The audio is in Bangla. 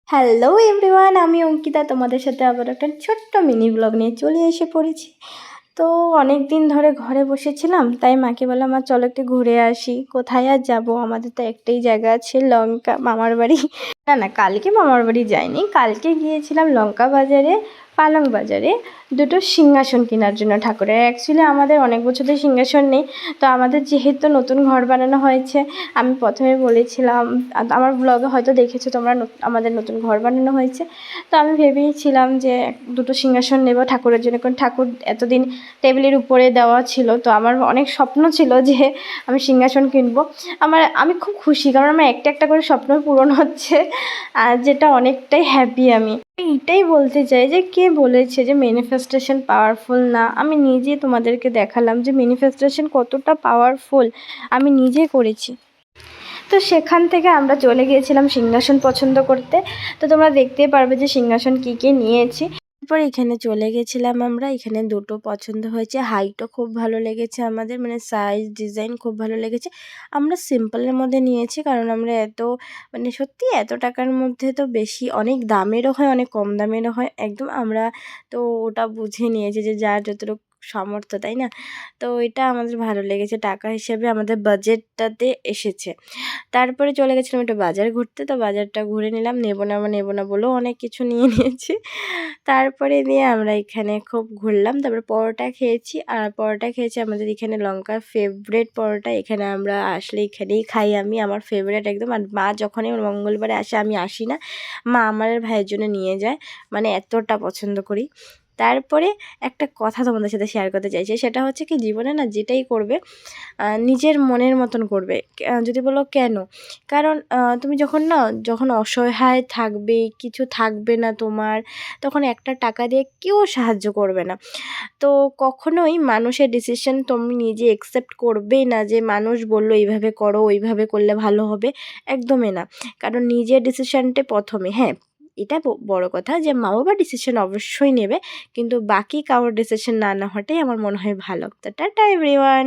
হ্যালো এভরিওয়ান, আমি অঙ্কিতা তোমাদের সাথে আবার একটা ছোট্ট মিনি ব্লগ নিয়ে চলে এসে পড়েছি। তো অনেক দিন ধরে ঘরে বসেছিলাম, তাই মাকে বললাম মা চলো একটু ঘুরে আসি। কোথায় আর যাবো, আমাদের তো একটাই জায়গা আছে, লঙ্কা মামার বাড়ি। না না, কালকে মামার বাড়ি যাইনি, কালকে গিয়েছিলাম লঙ্কা বাজারে, পালং বাজারে দুটো সিংহাসন কেনার জন্য ঠাকুরের। অ্যাকচুয়ালি আমাদের অনেক বছর ধরে সিংহাসন নেই, তো আমাদের যেহেতু নতুন ঘর বানানো হয়েছে, আমি প্রথমে বলেছিলাম, আমার ব্লগে হয়তো দেখেছো তোমরা, আমাদের নতুন ঘর বানানো হয়েছে। তো আমি ভেবেইছিলাম যে দুটো সিংহাসন নেব ঠাকুরের জন্য, কারণ ঠাকুর এতদিন টেবিলের উপরে দেওয়া ছিল। তো আমার অনেক স্বপ্ন ছিল যে আমি সিংহাসন কিনবো। আমি খুব খুশি, কারণ আমার একটা একটা করে স্বপ্ন পূরণ হচ্ছে, আর যেটা অনেকটাই হ্যাপি। আমি এইটাই বলতে চাই যে কে বলেছে যে ম্যানিফেস্টেশন পাওয়ারফুল না, আমি নিজে তোমাদেরকে দেখালাম যে ম্যানিফেস্টেশন কতটা পাওয়ারফুল, আমি নিজে করেছি। তো সেখান থেকে আমরা চলে গিয়েছিলাম সিংহাসন পছন্দ করতে। তো তোমরা দেখতেই পারবে যে সিংহাসন কী কী নিয়েছি। তারপর এখানে চলে গেছিলাম আমরা, এখানে দুটো পছন্দ হয়েছে, হাইটও খুব ভালো লেগেছে আমাদের, মানে সাইজ ডিজাইন খুব ভালো লেগেছে। আমরা সিম্পলের মধ্যে নিয়েছি, কারণ আমরা মানে সত্যি এত টাকার মধ্যে তো বেশি, অনেক দামেরও হয় অনেক কম দামেরও হয়, একদম আমরা তো ওটা বুঝে নিয়েছি যে যার যতটুকু সামর্থ্য, তাই না? তো এটা আমাদের ভালো লেগেছে, টাকা হিসেবে আমাদের বাজেটটাতে এসেছে। তারপরে চলে গেছিলাম একটু বাজার ঘুরতে, তো বাজারটা ঘুরে নিলাম, নেবো না বলেও অনেক কিছু নিয়ে নিয়েছি। তারপরে নিয়ে আমরা এখানে খুব ঘুরলাম, তারপরে পরোটা খেয়েছি, আর পরোটা খেয়েছি আমাদের এখানে লঙ্কার ফেভারেট পরোটা, এখানে আমরা আসলে এখানেই খাই, আমি আমার ফেভারেট একদম। আর মা যখনই মঙ্গলবারে আসে, আমি আসি না, মা আমার ভাইয়ের জন্য নিয়ে যায়, মানে এতটা পছন্দ করি। তারপরে একটা কথা তোমাদের সাথে শেয়ার করতে চাইছি, সেটা হচ্ছে কি, জীবনে না যেটাই করবে নিজের মনের মতন করবে। যদি বলো কেন, কারণ তুমি যখন অসহায় থাকবে, কিছু থাকবে না তোমার, তখন একটা টাকা দিয়ে কেউ সাহায্য করবে না। তো কখনোই মানুষের ডিসিশন তুমি নিজে অ্যাকসেপ্ট করবেই না, যে মানুষ বললো এইভাবে করো, ওইভাবে করলে ভালো হবে, একদমই না। কারণ নিজের ডিসিশনটা প্রথমে, হ্যাঁ এটা বড় কথা যে মা বাবার ডিসিশন অবশ্যই নেবে, কিন্তু বাকি কারোর ডিসিশন না নেওয়াটাই আমার মনে হয় ভালো। তো টাটা এভরিওয়ান।